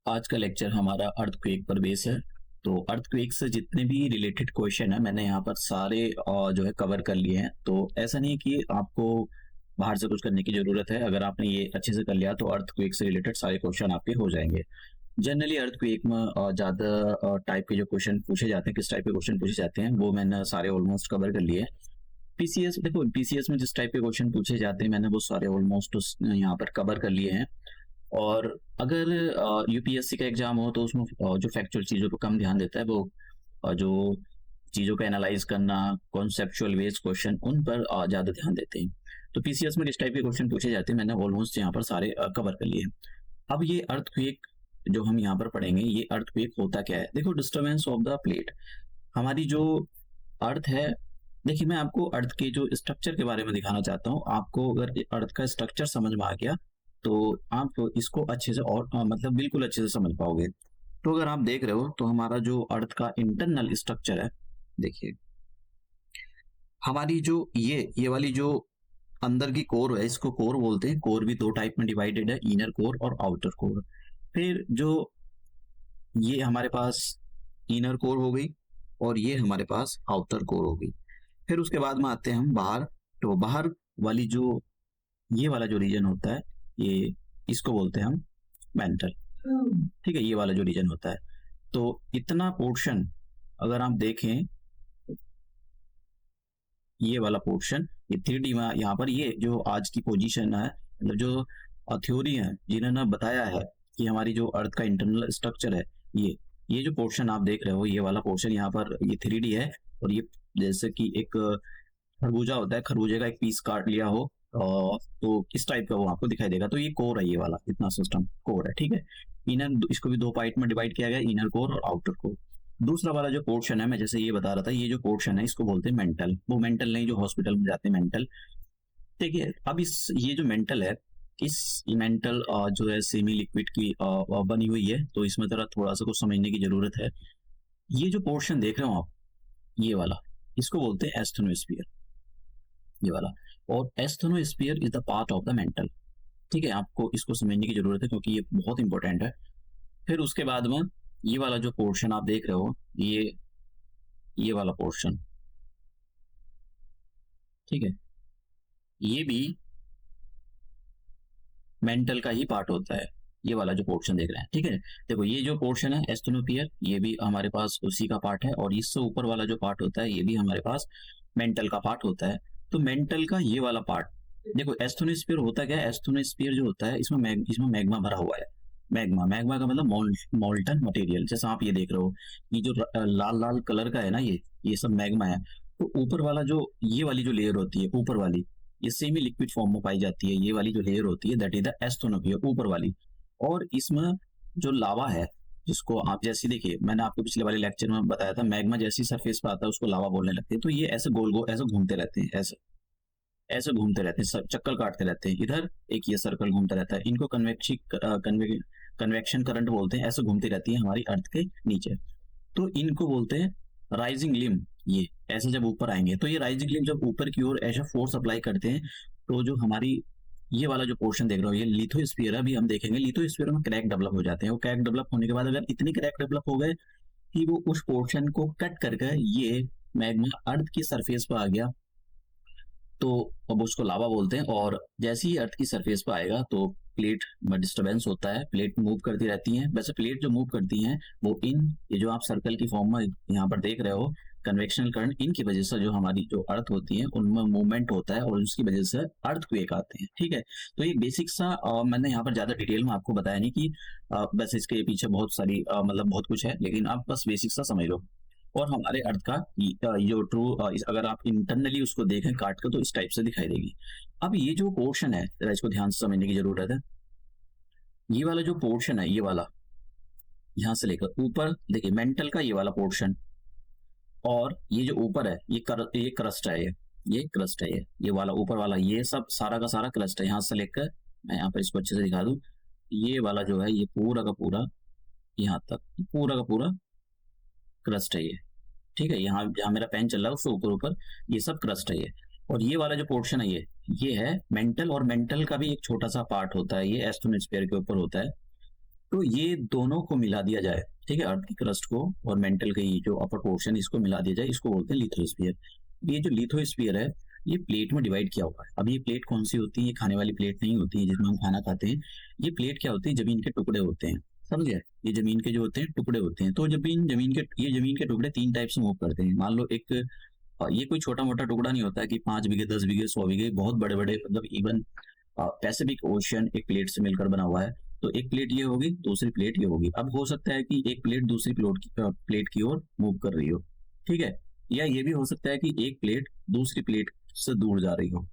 आज का लेक्चर हमारा अर्थक्वेक पर बेस है। तो अर्थक्वेक से जितने भी रिलेटेड क्वेश्चन है मैंने यहाँ पर सारे जो है कवर कर लिए हैं। तो ऐसा नहीं है कि आपको बाहर से कुछ करने की जरूरत है। अगर आपने ये अच्छे से कर लिया तो अर्थक्वेक से रिलेटेड सारे क्वेश्चन आपके हो जाएंगे। जनरली अर्थक्वेक में ज्यादा टाइप के जो क्वेश्चन पूछे जाते हैं, किस टाइप के क्वेश्चन पूछे जाते हैं, वो मैंने सारे ऑलमोस्ट कवर कर लिए। पीसीएस, देखो पीसीएस में जिस टाइप के क्वेश्चन पूछे जाते हैं मैंने वो सारे ऑलमोस्ट यहाँ पर कवर कर लिए हैं। और अगर यूपीएससी का एग्जाम हो तो उसमें जो फैक्चुअल चीजों पर कम ध्यान देता है, वो जो चीजों का एनालाइज करना, कॉन्सेप्चुअल बेस्ड क्वेश्चन, उन पर ज्यादा ध्यान देते हैं। तो पीसीएस में किस टाइप के क्वेश्चन पूछे जाते हैं मैंने ऑलमोस्ट यहाँ पर सारे कवर कर लिए। अब ये अर्थक्वेक जो हम यहाँ पर पढ़ेंगे, ये अर्थक्वेक होता क्या है। देखो, डिस्टर्बेंस ऑफ द प्लेट, हमारी जो अर्थ है। देखिए, मैं आपको अर्थ के जो स्ट्रक्चर के बारे में दिखाना चाहता हूँ। आपको अगर अर्थ का स्ट्रक्चर समझ में आ गया तो आप इसको अच्छे से और मतलब बिल्कुल अच्छे से समझ पाओगे। तो अगर आप देख रहे हो तो हमारा जो अर्थ का इंटरनल स्ट्रक्चर है, देखिए हमारी जो ये वाली जो अंदर की कोर है, इसको कोर बोलते हैं। कोर भी दो टाइप में डिवाइडेड है, इनर कोर और आउटर कोर। फिर जो ये हमारे पास इनर कोर हो गई और ये हमारे पास आउटर कोर हो गई। फिर उसके बाद में आते हैं हम बाहर। तो बाहर वाली जो ये वाला जो रीजन होता है, ये इसको बोलते हैं हम मेंटल। ठीक है, ये वाला जो रीजन होता है। तो इतना पोर्शन अगर आप देखें, ये वाला पोर्शन, ये 3D में यहाँ पर ये जो आज की पोजीशन है, मतलब जो थ्योरी है जिन्होंने बताया है कि हमारी जो अर्थ का इंटरनल स्ट्रक्चर है, ये जो पोर्शन आप देख रहे हो, ये वाला पोर्शन यहाँ पर ये 3D है। और ये जैसे कि एक खरबूजा होता है, खरबूजे का एक पीस काट लिया हो तो इस टाइप का वो आपको दिखाई देगा। तो ये कोर है, ये वाला इतना सिस्टम कोर है। ठीक है, इनर, इसको भी दो पार्ट में डिवाइड किया गया, इनर कोर और आउटर कोर। दूसरा वाला जो पोर्शन है, मैं जैसे ये बता रहा था, ये जो पोर्शन है इसको बोलते हैं मेंटल। वो मेंटल नहीं जो हॉस्पिटल में जाते हैं, मेंटल। देखिए, अब इस ये जो मेंटल है, इस मेंटल जो है सेमी लिक्विड की बनी हुई है। तो इसमें जरा थोड़ा सा कुछ समझने की जरूरत है। ये जो पोर्शन देख रहे हो आप, ये वाला, इसको बोलते हैं एस्थेनोस्फीयर, ये वाला। और asthenosphere is the part of the mental. ठीक है, आपको इसको समझने की जरूरत है क्योंकि ये बहुत इंपॉर्टेंट है। फिर उसके बाद में ये वाला जो पोर्शन आप देख रहे हो, ये वाला पोर्शन, ठीक है, ये भी मेंटल का ही पार्ट होता है। ये वाला जो पोर्शन देख रहे हैं, ठीक है। देखो, ये जो पोर्शन है एस्थेनोस्फीयर, ये भी हमारे पास उसी का पार्ट है। और इससे ऊपर वाला जो पार्ट होता है, ये भी हमारे पास मेंटल का पार्ट होता है। तो मेंटल का ये वाला पार्ट, देखो एस्थेनोस्फीयर होता क्या है। एस्थेनोस्फीयर जो होता है, इसमें मैग्मा भरा हुआ है। मैग्मा का मतलब मोल्टन मटेरियल। जैसा आप ये देख रहे हो, ये जो लाल लाल कलर का है ना, ये सब मैग्मा है। तो ऊपर वाला जो ये वाली जो लेयर होती है, ऊपर वाली, ये सेमी लिक्विड फॉर्म में पाई जाती है। ये वाली जो लेयर होती है, दैट इज द एस्थेनोस्फीयर, ऊपर वाली। और इसमें जो लावा है, जिसको आप जैसे देखिए, मैंने आपको पिछले वाले लेक्चर में बताया था, मैग्मा जैसी सरफेस पे आता है उसको लावा बोलने लगते हैं। तो ये ऐसे गोल गोल ऐसे घूमते रहते हैं, ऐसे ऐसे घूमते रहते हैं, चक्कर काटते रहते हैं। इधर एक ये सर्कल घूमता रहता है, इनको कन्वेक्शन करंट बोलते हैं। ऐसे घूमती रहती है हमारी अर्थ के नीचे। तो इनको बोलते हैं राइजिंग लिम। ये ऐसे जब ऊपर आएंगे, तो ये राइजिंग लिम जब ऊपर की ओर ऐसा फोर्स अप्लाई करते हैं, तो जो हमारी ये वाला जो पोर्शन देख रहे हो, ये लिथोस्फीयर, अभी हम देखेंगे लिथोस्फीयर में क्रैक डेवलप हो जाते हैं। वो क्रैक डेवलप होने के बाद अगर इतने क्रैक डेवलप हो गए कि वो उस पोर्शन को कट करके ये मैग्मा अर्थ की सरफेस पर आ गया, तो अब उसको लावा बोलते हैं। और जैसे ही अर्थ की सरफेस पर आएगा तो प्लेट में डिस्टर्बेंस होता है, प्लेट मूव करती रहती हैं। वैसे प्लेट जो मूव करती हैं वो ये जो आप सर्कल की फॉर्म में यहाँ पर देख रहे हो, कन्वेक्शनल करंट, इनकी वजह से जो हमारी जो अर्थ होती है उनमें मूवमेंट होता है और उसकी वजह से अर्थक्वेक आते हैं। ठीक है, तो ये बेसिक सा मैंने यहाँ पर ज्यादा डिटेल में आपको बताया नहीं कि बस इसके पीछे बहुत सारी मतलब बहुत कुछ है, लेकिन आप बस बेसिक सा समझ लो। और हमारे अर्थ का जो ट्रू, अगर आप इंटरनली उसको देखें काट कर, तो इस टाइप से दिखाई देगी। अब ये जो पोर्शन है, जरा इसको ध्यान से समझने की जरूरत है। ये वाला जो पोर्शन है, ये वाला यहां से लेकर ऊपर, देखिए मेंटल का ये वाला पोर्शन, और ये जो ऊपर है, ये क्रस्ट है, ये क्रस्ट है, ये वाला ऊपर वाला, ये सब सारा का सारा क्रस्ट है। यहां से लेकर, मैं यहाँ पर इसको अच्छे से दिखा दूं, ये वाला जो है, ये पूरा का पूरा यहाँ तक पूरा का पूरा क्रस्ट है ये। ठीक है, यहाँ जहाँ मेरा पेन चल रहा है उससे ऊपर ऊपर ये सब क्रस्ट है ये। और ये वाला जो पोर्शन है, ये है मेंटल। और मेंटल का भी एक छोटा सा पार्ट होता है, ये एस्थेनोस्फीयर के ऊपर होता है। तो ये दोनों को मिला दिया जाए, ठीक है, अर्थ की क्रस्ट को और मेंटल के जो अपर पोर्शन इसको मिला दिया जाए, इसको बोलते हैं लिथोस्फीयर। ये जो लिथोस्फीयर है ये प्लेट में डिवाइड किया हुआ है। अब ये प्लेट कौन सी होती है? ये खाने वाली प्लेट नहीं होती है जिसमें हम खाना खाते हैं। ये प्लेट क्या होती है? जमीन के टुकड़े होते हैं, समझ गए? ये जमीन के जो होते हैं टुकड़े होते हैं। तो जमीन के टुकड़े 3 टाइप से मूव करते हैं। मान लो एक ये कोई छोटा मोटा टुकड़ा नहीं होता है कि 5 बीघे 10 बीघे 100 बीघे, बहुत बड़े बड़े, मतलब इवन पैसिफिक ओशियन एक प्लेट से मिलकर बना हुआ है। तो एक प्लेट ये होगी, दूसरी प्लेट ये होगी। अब हो सकता है कि एक प्लेट दूसरी प्लेट की ओर मूव कर रही हो, ठीक है, या ये भी हो सकता है कि एक प्लेट दूसरी प्लेट से दूर जा रही हो,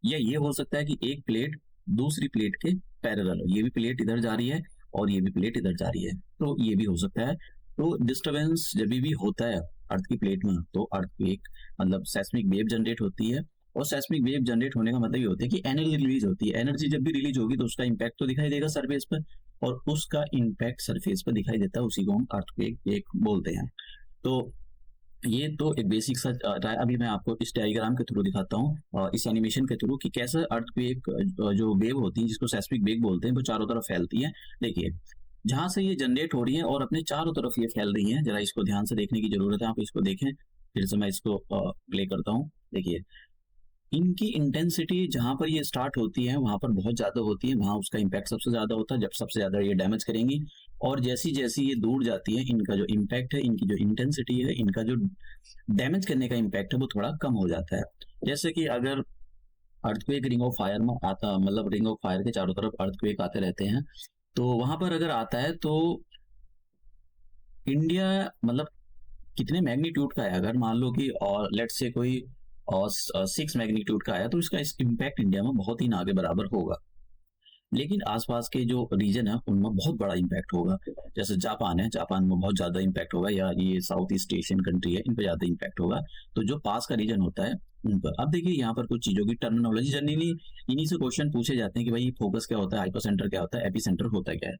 या ये हो सकता है कि एक प्लेट दूसरी प्लेट के पैरेलल हो। ये भी प्लेट इधर जा रही है और ये भी प्लेट इधर जा रही है, तो ये भी हो सकता है। तो डिस्टरबेंस जब भी होता है अर्थ की प्लेट में, तो अर्थक्वेक मतलब सेस्मिक वेव जनरेट होती है। और सेस्मिक वेव जनरेट होने का मतलब ये होता है कि एनर्जी रिलीज होती है। एनर्जी जब भी रिलीज होगी तो उसका इम्पैक्ट तो दिखाई देगा सरफेस पर, और उसका इम्पैक्ट सरफेस पर दिखाई देता है, उसी को हम अर्थक्वेक बोलते हैं। तो ये तो एक बेसिक सा था। अभी मैं आपको इस डायग्राम के थ्रू दिखाता हूँ, इस एनिमेशन के थ्रू, कि कैसे अर्थक्वेक जो वेव होती है जिसको सेस्मिक वेव बोलते हैं वो चारों तरफ फैलती है। देखिए जहां से ये जनरेट हो रही है और अपने चारों तरफ ये फैल रही है, जरा इसको ध्यान से देखने की जरूरत है। आप इसको देखें, फिर से मैं इसको प्ले करता हूँ। देखिए इनकी इंटेंसिटी जहां पर ये स्टार्ट होती है वहां पर बहुत ज्यादा होती है, वहां उसका इम्पैक्ट सबसे ज्यादा होता है, जब सबसे ज्यादा ये डैमेज करेंगी। और जैसी जैसी ये दूर जाती है, इनका जो इम्पैक्ट है, इनकी जो इंटेंसिटी है, इनका जो डैमेज करने का इम्पैक्ट है वो थोड़ा कम हो जाता है। जैसे कि अगर अर्थक्वेक रिंग ऑफ फायर में आता, मतलब रिंग ऑफ फायर के चारों तरफ अर्थक्वेक आते रहते हैं, तो वहां पर अगर आता है तो इंडिया मतलब कितने मैग्नीट्यूड का है, अगर मान लो कि और लेट से कोई और 6 मैग्नीट्यूड का आया, तो इसका इम्पैक्ट इंडिया में बहुत ही ना के बराबर होगा। लेकिन आसपास के जो रीजन है उनमें बहुत बड़ा इम्पैक्ट होगा। जैसे जापान है, जापान में बहुत ज्यादा इम्पैक्ट होगा, या ये साउथ ईस्ट एशियन कंट्री है, इन पर ज्यादा इम्पैक्ट होगा। तो जो पास का रीजन होता है उन पर। अब देखिए यहाँ पर कुछ चीजों की टर्मिनोलॉजी जनरली इन्हीं से क्वेश्चन पूछे जाते हैं कि भाई फोकस क्या होता है, हाइपोसेंटर क्या होता है, एपिसेंटर होता है क्या है।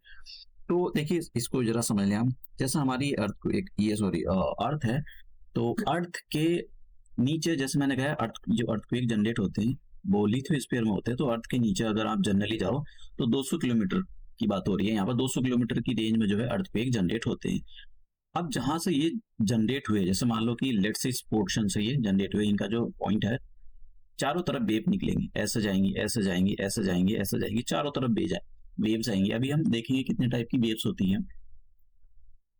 तो देखिए इसको जरा समझ लें हम। जैसा हमारी अर्थ को एक ये सॉरी अर्थ है, तो अर्थ के नीचे जैसे मैंने कहा अर्थ जो अर्थक्वेक जनरेट होते हैं वो लिथोस्फीयर में होते हैं। तो अर्थ के नीचे अगर आप जनरली जाओ तो 200 किलोमीटर की बात हो रही है, यहाँ पर 200 किलोमीटर की रेंज में जो है अर्थक्वेक जनरेट होते हैं। अब जहां से ये जनरेट हुए, जैसे मान लो कि लेट से इस पोर्शन से ये जनरेट हुए, इनका जो पॉइंट है चारों तरफ वेव निकलेंगी, ऐसे जाएंगी ऐसे जाएंगी ऐसे जाएंगी ऐसे जाएंगी, चारों तरफ वेव्स आएंगी। अभी हम देखेंगे कितने टाइप की वेव्स होती हैं।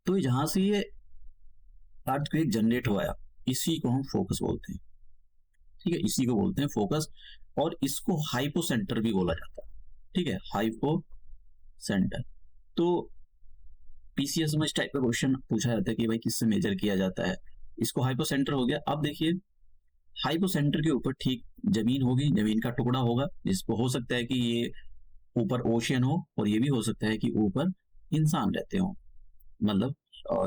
तो जहां से ये अर्थक्वेक जनरेट हुआ है इसी को हम फोकस बोलते हैं, ठीक है, इसी को बोलते हैं फोकस। और इसको हाइपोसेंटर भी बोला जाता है, ठीक है, हाइपोसेंटर। तो पीसीएस में इस टाइप का क्वेश्चन पूछा जाता है कि भाई किससे मेजर किया जाता है, इसको हाइपोसेंटर हो गया। अब देखिए हाइपोसेंटर के ऊपर ठीक जमीन होगी, जमीन का टुकड़ा होगा, जिसको हो सकता है कि ये ऊपर ओशियन हो, और ये भी हो सकता है कि ऊपर इंसान रहते हो, मतलब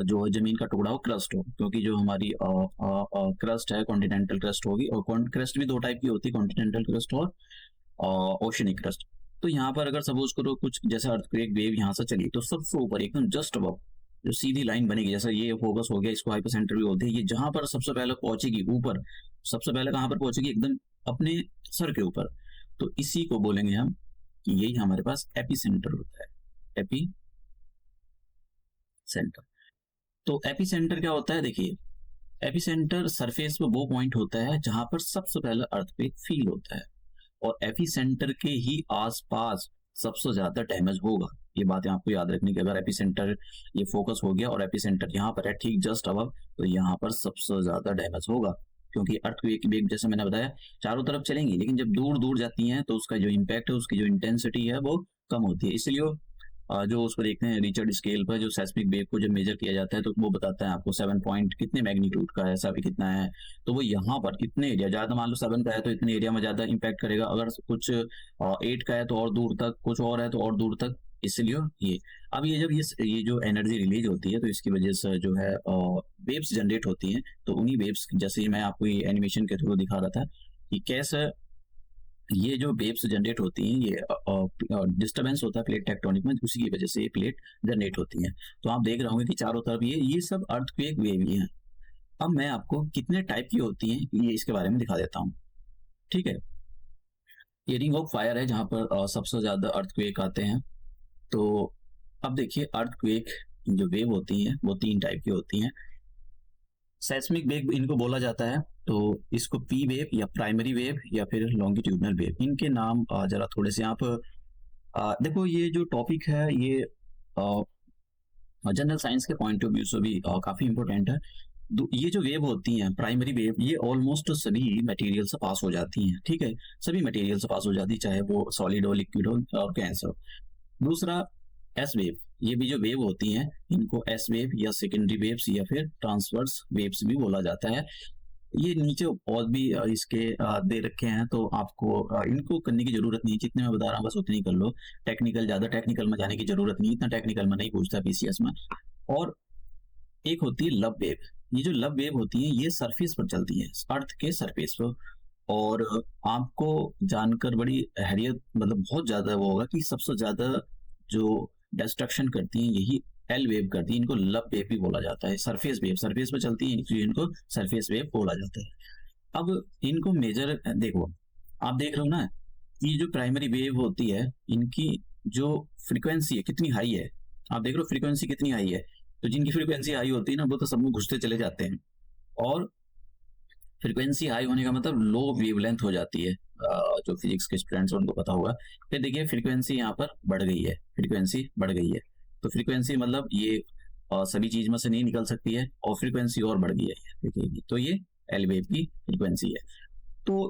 जो जमीन का टुकड़ा हो क्रस्ट हो, क्योंकि जो हमारी क्रस्ट है कॉन्टिनेंटल क्रस्ट होगी। और क्रस्ट भी 2 टाइप की होती है, कॉन्टिनेंटल क्रस्ट और ओशनिक क्रस्ट। तो यहाँ पर अगर सपोज करो कुछ जैसे अर्थक्वेक वेव यहाँ से चली, तो सबसे ऊपर एकदम जस्ट अबव जो सीधी लाइन बनेगी, जैसा ये फोकस हो गया, इसको हाइपोसेंटर भी बोलते हैं, ये जहां पर सबसे पहले पहुंचेगी ऊपर, सबसे पहले कहां पर पहुंचेगी, एकदम अपने सर के ऊपर, तो इसी को बोलेंगे हम कि यही हमारे पास एपिसेंटर होता है, एपी सेंटर। तो एपिसेंटर क्या होता है? देखिए एपिसेंटर सरफेस पे वो पॉइंट होता है जहां पर सबसे पहले अर्थक्वेक फील होता है, और एपिसेंटर के ही आसपास सबसे ज्यादा डैमेज होगा। ये बातें आपको याद रखनी कि अगर एपिसेंटर ये फोकस हो गया और एपिसेंटर यहाँ पर है ठीक जस्ट अबव, तो यहाँ पर सबसे ज्यादा डैमेज होगा। क्योंकि अर्थक्वेक वेव जैसे मैंने बताया चारों तरफ चलेंगी, लेकिन जब दूर दूर जाती हैं तो उसका जो इम्पैक्ट है, उसकी जो इंटेंसिटी है वो कम होती है। इसलिए जो उस पर देखते हैं रिचर्ड स्केल पर जो सेस्मिक वेव को जब मेजर किया जाता है, तो वो बताता है आपको 7 पॉइंट कितने मैग्नीट्यूड का है, ऐसा भी कितना है। तो वो यहाँ पर इतने एरिया ज्यादा, मान लो 7 का है तो इतने एरिया में ज्यादा इम्पैक्ट करेगा, अगर कुछ 8 का है तो और दूर तक, कुछ और है तो और दूर तक। इसलिए ये अब ये जब ये जो एनर्जी रिलीज होती है, तो इसकी वजह से जो है वेव्स जनरेट होती हैं। तो उन्हीं वेव्स, जैसे मैं आपको ये एनिमेशन के थ्रू दिखा रहा था कि कैसे ये जो वेव्स जनरेट होती हैं, ये डिस्टरबेंस होता है प्लेट टेक्टोनिक में, उसी की वजह से ये प्लेट जनरेट होती हैं। तो आप देख रहे होंगे कि चारों तरफ ये सब अर्थक्वेक वेव ही हैं। अब मैं आपको कितने टाइप की होती हैं ये इसके बारे में दिखा देता हूँ, ठीक है। ये रिंग ऑफ फायर है जहां पर सबसे ज्यादा अर्थक्वेक आते हैं। तो अब देखिए अर्थक्वेक जो वेव होती हैं वो 3 टाइप की होती हैं। सेस्मिक वेव इनको बोला जाता है, तो इसको पी वेव या प्राइमरी वेव या फिर लॉन्गिट्यूडनल वेव, इनके नाम जरा थोड़े से आप देखो ये जो टॉपिक है ये जनरल साइंस के पॉइंट ऑफ व्यू से भी काफी इंपॉर्टेंट है। ये जो वेव होती हैं प्राइमरी वेव, ये ऑलमोस्ट सभी मटेरियल से पास हो जाती हैं, ठीक है, सभी मटेरियल से पास हो जाती है, चाहे वो सॉलिड हो, लिक्विड हो और गैस हो। दूसरा एस वेव, ये भी जो वेव होती हैं इनको एस वेव या सेकेंडरी वेव्स या फिर ट्रांसवर्स वेव्स भी बोला जाता है। ये नीचे और भी इसके दे रखे हैं, तो आपको इनको करने की जरूरत नहीं, जितने मैं बता रहा हूँ बस उतनी कर लो। टेक्निकल, ज्यादा टेक्निकल में जाने की जरूरत नहीं, इतना टेक्निकल में नहीं पूछता पीसीएस में। और एक होती है लब वेव। ये जो लब वेव होती है ये सरफेस पर चलती है, अर्थ के सरफेस पर। और आपको जानकर बड़ी हैरियत, मतलब बहुत ज्यादा वो होगा कि सबसे ज्यादा जो डिस्ट्रक्शन करती हैं यही एल वेव करती है, इनको लब वेव भी बोला जाता है। सरफेस वेव, सरफेस पर चलती है इसलिए इनको सरफेस वेव बोला जाता है। अब इनको मेजर देखो, आप देख रहे हो ना, ये जो प्राइमरी वेव होती है इनकी जो फ्रीक्वेंसी है कितनी हाई है, आप देख रहे हो फ्रीक्वेंसी कितनी हाई है। तो जिनकी फ्रीक्वेंसी हाई होती है ना वो तो सब में घुसते चले जाते हैं, और फ्रीक्वेंसी हाई होने का मतलब लो वेवलेंथ हो जाती है। जो फिजिक्स के स्टूडेंट्स उनको पता होगा। फिर देखिए फ्रीक्वेंसी यहाँ पर बढ़ गई है, फ्रीक्वेंसी बढ़ गई है, तो फ्रीक्वेंसी मतलब ये सभी चीज में से नहीं निकल सकती है, और फ्रीक्वेंसी और बढ़ गई है, देखिए तो ये एल वेव की फ्रीक्वेंसी है। तो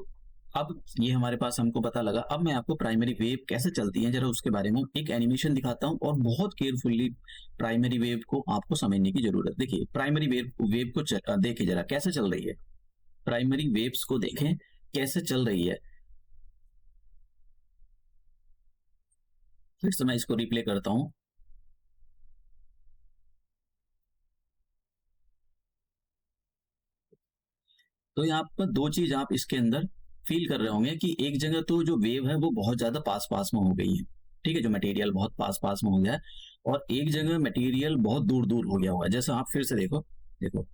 अब ये हमारे पास हमको पता लगा। अब मैं आपको प्राइमरी वेव कैसे चलती है जरा उसके बारे में एक एनिमेशन दिखाता हूँ, और बहुत केयरफुली प्राइमरी वेव को आपको समझने की जरूरत। देखिए प्राइमरी वेव को देखिए जरा कैसे चल रही है, प्राइमरी वेव्स को देखें कैसे चल रही है। फिर से मैं इसको रिप्ले करता हूं। तो यहाँ पर दो चीज आप इसके अंदर फील कर रहे होंगे कि एक जगह तो जो वेव है वो बहुत ज्यादा पास पास में हो गई है, ठीक है, जो मटेरियल बहुत पास पास में हो गया है, और एक जगह मटेरियल बहुत दूर दूर हो गया हुआ है। जैसा आप फिर से देखो, देखो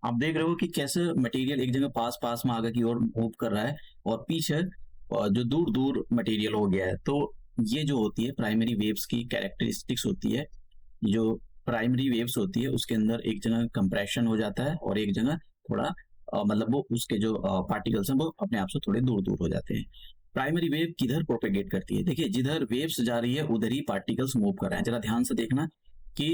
आप देख रहे हो कि कैसे मटेरियल एक जगह पास पास में आगे की ओर मूव कर रहा है, और पीछे जो दूर दूर मटेरियल हो गया है। तो ये जो होती है प्राइमरी वेव्स की कैरेक्टरिस्टिक्स होती है। जो प्राइमरी वेव्स होती है उसके अंदर एक जगह कंप्रेशन हो जाता है, और एक जगह थोड़ा मतलब वो उसके जो पार्टिकल्स हैं वो अपने आप से थोड़े दूर दूर हो जाते हैं। प्राइमरी वेव किधर प्रोपेगेट करती है, देखिए जिधर वेव्स जा रही है उधर ही पार्टिकल्स मूव कर रहे हैं। जरा ध्यान से देखना कि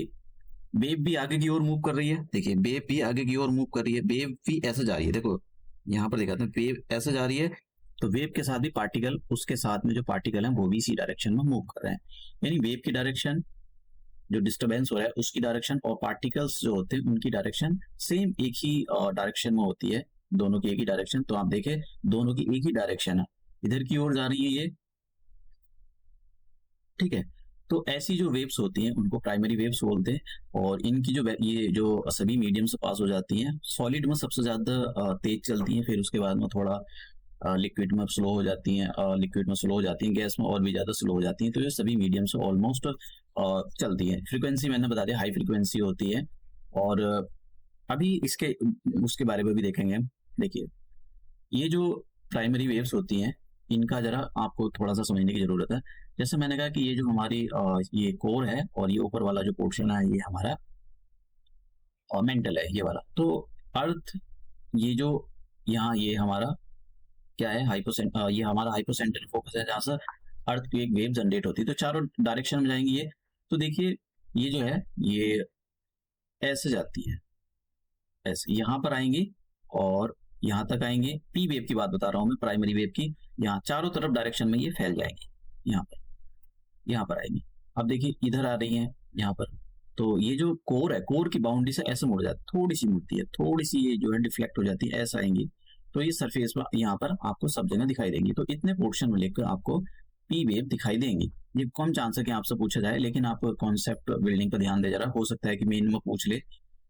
वेव भी आगे की ओर मूव कर रही है, देखिए वेव भी आगे की ओर मूव कर रही है, वेव भी ऐसे जा रही है, देखो यहाँ पर दिखाते हैं वेव ऐसे जा रही है, तो वेव के साथ भी पार्टिकल, उसके साथ में जो पार्टिकल हैं वो भी इसी डायरेक्शन में मूव कर रहे हैं। यानी वेव की डायरेक्शन, जो डिस्टरबेंस हो रहा है उसकी डायरेक्शन, और पार्टिकल्स जो होते हैं उनकी डायरेक्शन सेम एक ही डायरेक्शन में होती है, दोनों की एक ही डायरेक्शन। तो आप देखें दोनों की एक ही डायरेक्शन है, इधर की ओर जा रही है ये, ठीक है। तो ऐसी जो वेव्स होती हैं उनको प्राइमरी वेव्स बोलते हैं, और इनकी जो ये जो सभी मीडियम से पास हो जाती हैं। सॉलिड में सबसे ज्यादा तेज चलती हैं, फिर उसके बाद में थोड़ा लिक्विड में स्लो हो जाती हैं, लिक्विड में स्लो हो जाती हैं, गैस में और भी ज्यादा स्लो हो जाती हैं। तो ये सभी मीडियम से ऑलमोस्ट चलती हैं। फ्रीक्वेंसी मैंने बता दिया हाई फ्रीक्वेंसी होती है, और अभी इसके उसके बारे में भी देखेंगे। देखिए ये जो प्राइमरी वेव्स होती हैं इनका जरा आपको थोड़ा सा समझने की जरूरत है। जैसे मैंने कहा कि ये जो हमारी ये कोर है, और ये ऊपर वाला जो पोर्शन है ये हमारा मेंटल है, ये वाला। तो अर्थ, ये जो यहाँ ये हमारा क्या है, ये हमारा हाइपोसेंट्रिक फोकस है, जहाँ से अर्थ की एक वेव जनरेट होती है। तो चारों डायरेक्शन में जाएंगी ये। तो देखिए ये जो है ये ऐसे जाती है, ऐसे यहाँ पर आएंगी और यहाँ तक आएंगे। पी वेव की बात बता रहा हूँ मैं, प्राइमरी वेव की। यहाँ चारों तरफ डायरेक्शन में ये फैल जाएंगी, यहाँ पर आएंगी। अब देखिए इधर आ रही है यहाँ पर। तो ये जो कोर है, कोर की बाउंड्री से ऐसे मुड़ जाती है, थोड़ी सी मुड़ती है, थोड़ी सी ये जो है डिफ्लेक्ट हो जाती है, ऐसा आएंगी। तो ये सरफेस पर यहाँ पर आपको सब जगह दिखाई देंगी। तो इतने पोर्शन में लेकर आपको पी वेव दिखाई देंगी। ये कम चांस है कि आपसे पूछा जाए, लेकिन आप कॉन्सेप्ट बिल्डिंग पर ध्यान दे जरा, हो सकता है कि मेन में पूछ ले।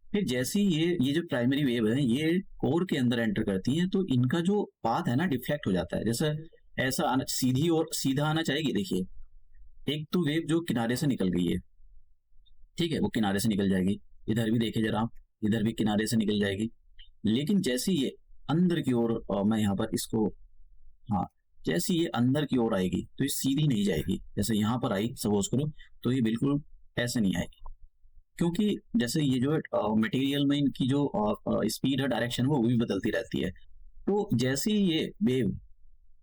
फिर जैसे ही ये जो प्राइमरी वेव है ये कोर के अंदर एंटर करती है, तो इनका जो पाथ है ना डिफ्लेक्ट हो जाता है। जैसे ऐसा आना, सीधी और सीधा आना चाहिए, देखिए एक तो वेव जो किनारे से निकल गई है, ठीक है, वो किनारे से निकल जाएगी। इधर भी देखे जरा आप, इधर भी किनारे से निकल जाएगी। लेकिन जैसे ये अंदर की ओर मैं यहाँ पर इसको, हाँ, जैसे ये अंदर की ओर आएगी तो ये सीधी नहीं जाएगी। जैसे यहाँ पर आई सपोज करो, तो ये बिल्कुल ऐसे नहीं आएगी, क्योंकि जैसे ये जो मटेरियल में इनकी जो स्पीड है, डायरेक्शन वो भी बदलती रहती है। तो जैसे ही ये वेव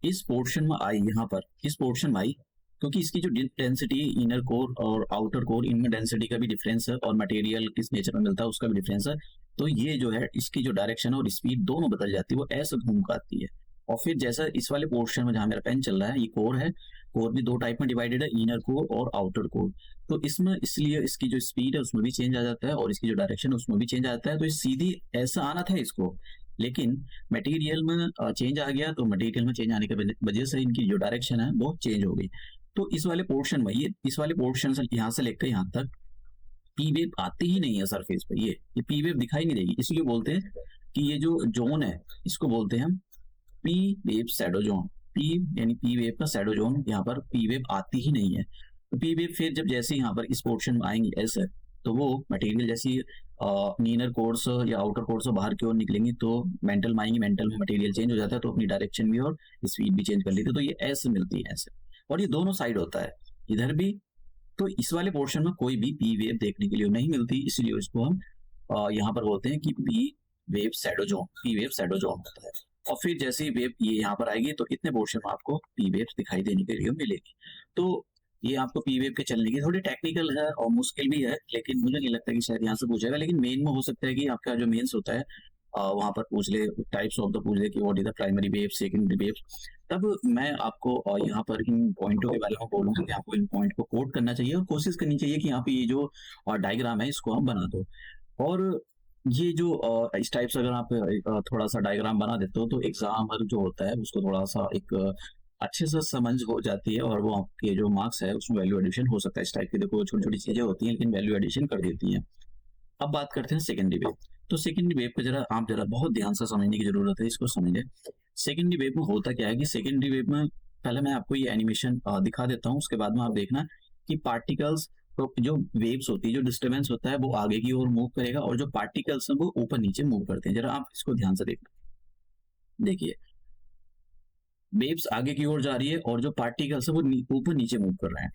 इस पोर्शन में आई, यहाँ पर इस पोर्शन में आई, क्योंकि इसकी जो डेंसिटी इनर कोर और आउटर कोर, इनमें डेंसिटी का भी डिफरेंस है और मटेरियल किस नेचर में मिलता है उसका भी डिफरेंस है। तो ये जो है इसकी जो डायरेक्शन और स्पीड दोनों बदल जाती है, वो ऐसे घूम कर आती है। और फिर जैसा इस वाले पोर्शन में जहाँ मेरा पेन चल रहा है, ये कोर है, कोर भी दो टाइप में डिवाइडेड है, इनर कोर और आउटर कोर। तो इसमें इसलिए इसकी जो स्पीड है उसमें भी चेंज आ जाता है और इसकी जो डायरेक्शन है उसमें भी चेंज आ जाता है। तो ये सीधी ऐसा आना था इसको, लेकिन मटेरियल में चेंज आ गया, तो मटेरियल में चेंज आने की वजह से इनकी जो डायरेक्शन है वो चेंज हो गई। तो इस वाले पोर्शन में, ये इस वाले पोर्शन से यहाँ से लेकर यहाँ तक पी वेव आती ही नहीं है सरफेस पे, ये पी वेव दिखाई नहीं देगी। इसलिए बोलते हैं कि ये जो जोन है इसको बोलते हैं हम P wave shadow zone. P यानी पी वेव का शैडो जोन, यहाँ पर पी वेव आती ही नहीं है। तो पी वेव फिर जब जैसे यहाँ पर इस पोर्शन में आएंगी ऐसे, तो वो मटेरियल जैसी इनर कोर से या आउटर कोर से बाहर की ओर निकलेंगी तो मेंटल में आएंगी, मेंटल में मटेरियल चेंज हो जाता है, तो अपनी डायरेक्शन भी और स्पीड भी चेंज कर लेती है। तो ये ऐसे मिलती है ऐसे, और ये दोनों साइड होता है, इधर भी। तो इस वाले पोर्शन में कोई भी पी वेव देखने के लिए नहीं मिलती, इसलिए इसको हम यहाँ पर बोलते हैं कि P wave shadow zone, P wave shadow zone होता है। और फिर जैसे ही वेव ये यहाँ पर आएगी तो इतने पोर्शन में आपको पी वेव दिखाई देने के लिए मिलेगी। तो ये आपको पी वेव के चलने की थोड़ी टेक्निकल है और मुश्किल भी है, लेकिन मुझे नहीं लगता कि शायद यहाँ से पूछेगा। लेकिन मेन में हो सकता है कि आपका जो मेंस होता है वहां पर पूछ ले, टाइप्स ऑफ द पूछ ले कि what is the primary wave, secondary wave. तब मैं आपको यहाँ पर इन पॉइंटों के बारे में बोलूंगा कि आपको इन पॉइंट को कोट करना चाहिए और कोशिश करनी चाहिए कि यहाँ पे ये जो डायग्राम है इसको आप बना दो। और ये जो इस टाइप से अगर आप थोड़ा सा डायग्राम बना देते हो तो एग्जाम जो होता है उसको थोड़ा सा एक अच्छे से समझ हो जाती है, और वो आपके जो मार्क्स है उसमें वैल्यू एडिशन हो सकता है। इस टाइप की देखो छोटी छोटी चीजें होती हैं लेकिन वैल्यू एडिशन कर देती हैं। अब बात करते हैं सेकेंडरी वेव। तो सेकेंडरी वेव को जरा बहुत ध्यान से समझने की जरूरत है, इसको समझे। सेकेंडरी वेव में होता क्या है कि सेकेंडरी वेव में पहले मैं आपको ये एनिमेशन दिखा देता हूँ, उसके बाद में आप देखना कि पार्टिकल्स, तो जो वेव्स होती है, जो डिस्टर्बेंस होता है वो आगे की ओर मूव करेगा और जो पार्टिकल्स हैं वो ऊपर नीचे मूव करते हैं। जरा आप इसको ध्यान से देखना, देखिए वेव्स आगे की ओर जा रही है और जो पार्टिकल्स है वो ऊपर नीचे मूव कर रहे हैं।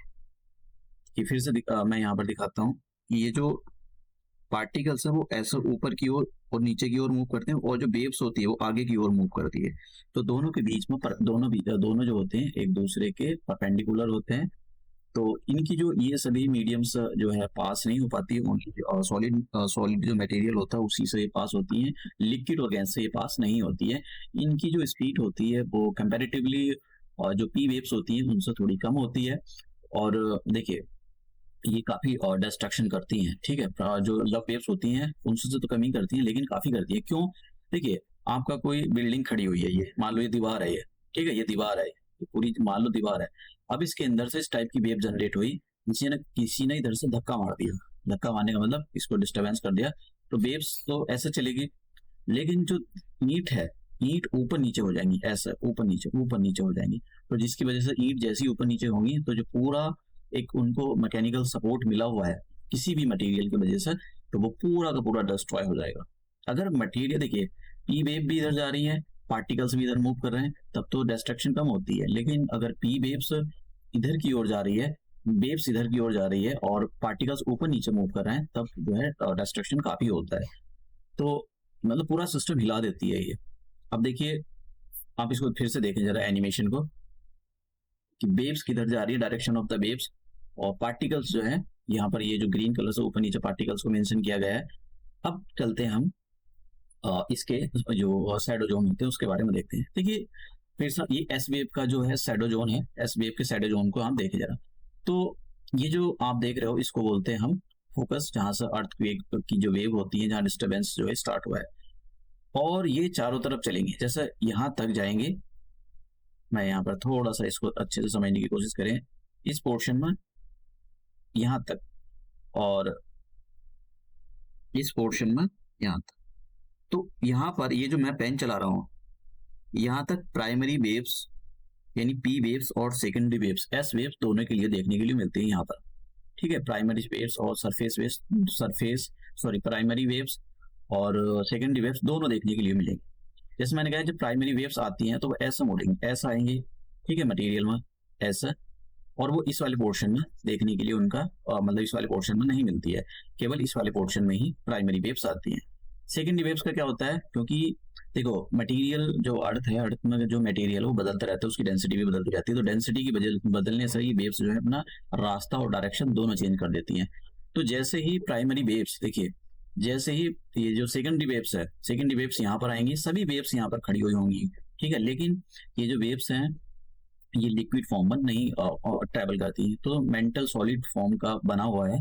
ये फिर से मैं यहाँ पर दिखाता हूँ कि ये जो पार्टिकल्स है वो ऐसे ऊपर की ओर और नीचे की ओर मूव करते हैं, और जो वेव्स होती है वो आगे की ओर मूव करती है। तो दोनों के बीच में दोनों जो होते हैं एक दूसरे के परपेंडिकुलर होते हैं। तो इनकी जो ये सभी मीडियम्स जो है पास नहीं हो पाती, सॉलिड जो मटेरियल होता है उसी से ये पास होती हैं, लिक्विड और गैस से ये पास नहीं होती है। इनकी जो स्पीड होती है वो कंपैरेटिवली जो पी वेव्स होती हैं उनसे थोड़ी कम होती है। और देखिए ये काफी डिस्ट्रक्शन करती हैं, ठीक है। जो लव वेव्स होती हैं उनसे तो कम ही करती हैं लेकिन काफी करती है। क्यों? देखिए आपका कोई बिल्डिंग खड़ी हुई है, ये मान लो ये दीवार है, ये ठीक है, ये दीवार है, ये पूरी मान लो दीवार है। अब इसके अंदर से इस टाइप की वेव जनरेट हुई, किसी ने इधर से धक्का मार दिया, धक्का मारने का मतलब इसको डिस्टर्बेंस कर दिया, तो वेव्स तो ऐसे चलेगी। लेकिन जो ईंट है, ईंट ऊपर नीचे हो जाएंगी, ऐसे ऊपर नीचे हो जाएंगी। तो जिसकी वजह से ईंट जैसी ऊपर नीचे होंगी तो जो पूरा एक उनको मैकेनिकल सपोर्ट मिला हुआ है किसी भी मटेरियल की वजह से, तो वो पूरा का पूरा डिस्ट्रॉय हो जाएगा। अगर मटेरियल देखिए पी वेव भी इधर जा रही है, पार्टिकल्स भी इधर मूव कर रहे हैं, तब तो डिस्ट्रक्शन कम होती है। लेकिन अगर पी वेव्स इधर की ओर जा रही है, वेव्स इधर की ओर जा रही है और पार्टिकल्स ऊपर नीचे मूव कर रहे हैं, तब जो है डिस्ट्रक्शन काफी होता है। तो मतलब पूरा सिस्टम हिला देती है ये। अब देखिए आप इसको फिर से देखें जरा एनिमेशन को कि वेव्स किधर जा रही है, डायरेक्शन ऑफ द वेव्स, और पार्टिकल्स जो है यहाँ पर ये जो ग्रीन कलर से ऊपर नीचे पार्टिकल्स को मेंशन किया गया है। अब चलते हैं हम इसके जो शैडो जोन होते हैं उसके बारे में देखते हैं। देखिए फिर से ये एस वेव का जो है शैडो जोन है, एस वेव के शैडो जोन को आप देखें जरा। तो ये जो आप देख रहे हो इसको बोलते हैं हम फोकस, जहां से अर्थक्वेक की जो वेव होती है, जहां डिस्टर्बेंस जो है स्टार्ट हुआ है, और ये चारों तरफ चलेंगे। जैसे यहां तक जाएंगे, मैं यहाँ पर थोड़ा सा इसको अच्छे से समझने की कोशिश करें, इस पोर्शन में यहां तक और इस पोर्शन में यहां तक। तो यहाँ पर ये जो मैं पेन चला रहा हूँ यहाँ तक प्राइमरी वेव्स यानी पी वेव्स और सेकेंडरी वेव्स एस वेव्स दोनों के लिए देखने के लिए मिलते हैं यहाँ पर, ठीक है। प्राइमरी वेव्स और प्राइमरी वेव्स और सेकेंडरी वेव्स दोनों देखने के लिए मिलेंगे। जैसे मैंने कहा जब प्राइमरी वेव्स आती हैं तो वो ऐसा मुड़ेंगे, ऐसा आएंगे, ठीक है, मटेरियल में ऐसा, और वो इस वाले पोर्शन में देखने के लिए उनका मतलब इस वाले पोर्शन में नहीं मिलती है, केवल इस वाले पोर्शन में ही प्राइमरी वेव्स आती हैं। सेकेंडरी वेव्स का क्या होता है, क्योंकि देखो मटेरियल जो अर्थ है, अर्थ में जो मटेरियल है वो बदलता रहता है, उसकी डेंसिटी भी बदलती रहती है, तो डेंसिटी की बदलने से ये वेव्स जो है अपना रास्ता और डायरेक्शन दोनों चेंज कर देती हैं। तो जैसे ही प्राइमरी वेव्स, देखिए जैसे ही ये जो सेकेंडरी वेव्स है, सेकेंडरी वेव्स यहाँ पर आएंगी, सभी वेव्स यहाँ पर खड़ी हुई होंगी, ठीक है, लेकिन ये जो वेव्स हैं ये लिक्विड फॉर्म में नहीं ट्रैवल करती है, तो मेंटल सॉलिड फॉर्म का बना हुआ है,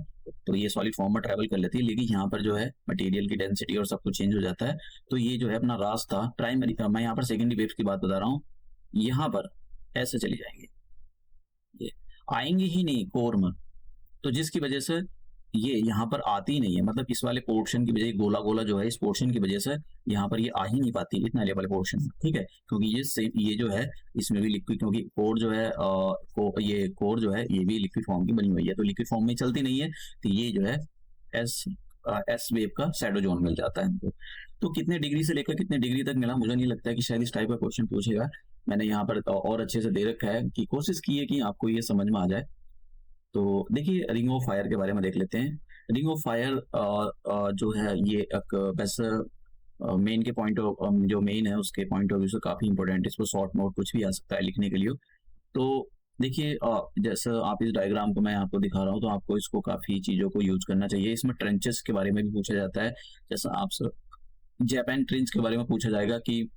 तो ये सॉलिड फॉर्म में ट्रैवल कर लेती है, लेकिन यहाँ पर जो है मटेरियल की डेंसिटी और सब कुछ चेंज हो जाता है, तो ये जो है अपना रास्ता प्राइमरी का, मैं यहाँ पर सेकेंडरी वेव्स की बात बता रहा हूँ, यहाँ पर ऐसे चली जाएंगे, ये आएंगे ही नहीं कोर में, तो जिसकी वजह से ये यहाँ पर आती ही नहीं है, मतलब इस वाले पोर्शन की वजह, गोला गोला जो है इस पोर्शन की वजह से यहाँ पर ये आ ही नहीं पाती इतना लेवल पोर्शन में, ठीक है, क्योंकि ये सेम ये जो है इसमें भी लिक्विड, क्योंकि कोर जो है ये कोर जो है ये भी लिक्विड फॉर्म की बनी हुई है, तो लिक्विड फॉर्म में चलती नहीं है, तो ये जो है एस एस वेव का शैडो जोन मिल जाता है हमको। तो कितने डिग्री से लेकर कितने डिग्री तक मिला, मुझे नहीं लगता है कि शायद इस टाइप का क्वेश्चन पूछेगा, मैंने यहाँ पर और अच्छे से दे रखा है कि कोशिश की है कि आपको ये समझ में आ जाए। तो देखिए रिंग ऑफ फायर के बारे में देख लेते हैं। रिंग ऑफ फायर जो है ये एक वैसे मेन के पॉइंट ऑफ जो मेन है उसके पॉइंट ऑफ व्यू से काफी इंपॉर्टेंट है, इसको शॉर्ट नोट कुछ भी आ सकता है लिखने के लिए। तो देखिए जैसे आप इस डायग्राम को मैं आपको दिखा रहा हूँ, तो आपको इसको काफी चीजों को यूज करना चाहिए। इसमें ट्रेंचेस के बारे में भी पूछा जाता है, जैसा आपसे जापान ट्रेंच के बारे में पूछा जाएगा, कि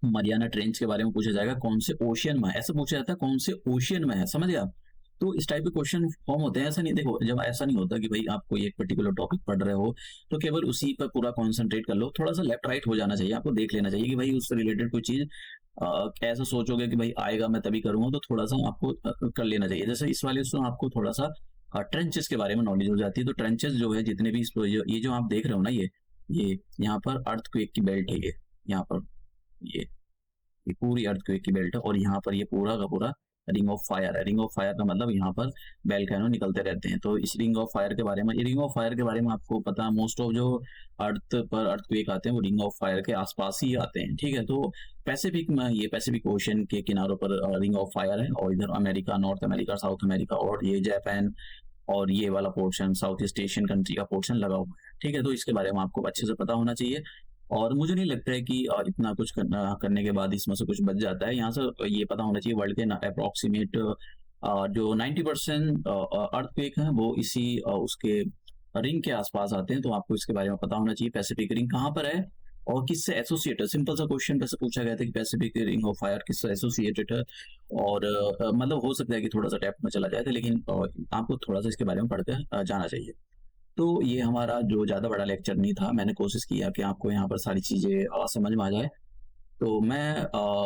मरियाना ट्रेंच के बारे में पूछा जाएगा कौन से ओशियन में है, ऐसा पूछा जाता है कौन से ओशियन में है, समझ गए आप। तो इस टाइप के क्वेश्चन फॉर्म होते हैं। ऐसा नहीं, देखो जब ऐसा नहीं होता कि भाई आप कोई एक पर्टिकुलर टॉपिक पढ़ रहे हो तो केवल उसी पर पूरा कॉन्सेंट्रेट कर लो, थोड़ा सा लेफ्ट राइट हो जाना चाहिए, आपको देख लेना चाहिए कि भाई उससे रिलेटेड कोई चीज ऐसा सोचोगे कि भाई आएगा मैं तभी करूंगा, तो थोड़ा सा आपको कर लेना चाहिए। जैसे इस वाले से आपको थोड़ा सा ट्रेंचेस के बारे में नॉलेज हो जाती है, तो ट्रेंचेस जो है जितने भी ये जो आप देख रहे हो ना, ये यहाँ पर अर्थक्वेक की बेल्ट है, ये यहाँ पर ये पूरी अर्थक्वेक की बेल्ट है, और यहाँ पर ये पूरा का पूरा रिंग ऑफ फायर है। रिंग ऑफ फायर का मतलब यहाँ पर वोल्केनो निकलते रहते हैं। तो इस रिंग ऑफ फायर के बारे में, रिंग ऑफ फायर के बारे में आपको पता है, मोस्ट ऑफ जो अर्थ पर अर्थक्वेक आते हैं वो रिंग ऑफ फायर के आसपास ही आते हैं, ठीक है। तो पैसिफिक में, ये पैसिफिक ओशन के किनारों पर रिंग ऑफ फायर है, और इधर America, north America, south America, और ये जापान और ये वाला portion south east Asian country का पोर्शन लगा हुआ है, ठीक है। तो इसके बारे में आपको अच्छे से पता होना चाहिए, और मुझे नहीं लगता है कि इतना कुछ करने के बाद इसमें से कुछ बच जाता है। यहाँ से ये पता होना चाहिए वर्ल्ड के अप्रोक्सीमेट जो 90% अर्थक्वेक है वो इसी उसके रिंग के आसपास आते हैं, तो आपको इसके बारे में पता होना चाहिए पैसिफिक रिंग कहाँ पर है और किससे एसोसिएटेड। सिंपल सा क्वेश्चन वैसे पूछा गया था कि पैसिफिक रिंग ऑफ फायर किससे एसोसिएटेड है, और मतलब हो सकता है कि थोड़ा सा डेप्थ में चला जाए था, लेकिन आपको थोड़ा सा इसके बारे में पढ़कर जाना चाहिए। तो ये हमारा जो ज़्यादा बड़ा लेक्चर नहीं था, मैंने कोशिश किया कि आपको यहाँ पर सारी चीज़ें समझ में आ जाए। तो मैं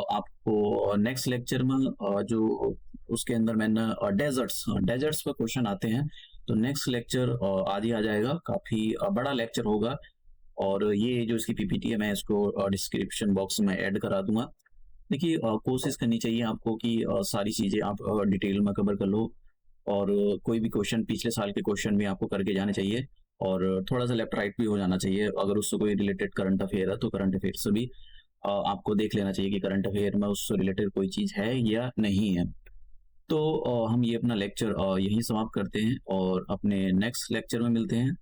आपको नेक्स्ट लेक्चर में जो उसके अंदर मैंने डेजर्ट्स पर क्वेश्चन आते हैं, तो नेक्स्ट लेक्चर आज ही आ जाएगा, काफ़ी बड़ा लेक्चर होगा, और ये जो इसकी पीपीटी है मैं इसको डिस्क्रिप्शन बॉक्स में ऐड करा दूंगा। देखिए कोशिश करनी चाहिए आपको कि सारी चीज़ें आप डिटेल में कवर कर लो, और कोई भी क्वेश्चन पिछले साल के क्वेश्चन भी आपको करके जाने चाहिए, और थोड़ा सा लेफ्ट राइट भी हो जाना चाहिए। अगर उससे कोई रिलेटेड करंट अफेयर है तो करंट अफेयर से भी आपको देख लेना चाहिए कि करंट अफेयर में उससे रिलेटेड कोई चीज़ है या नहीं है। तो हम ये अपना लेक्चर यहीं समाप्त करते हैं, और अपने नेक्स्ट लेक्चर में मिलते हैं।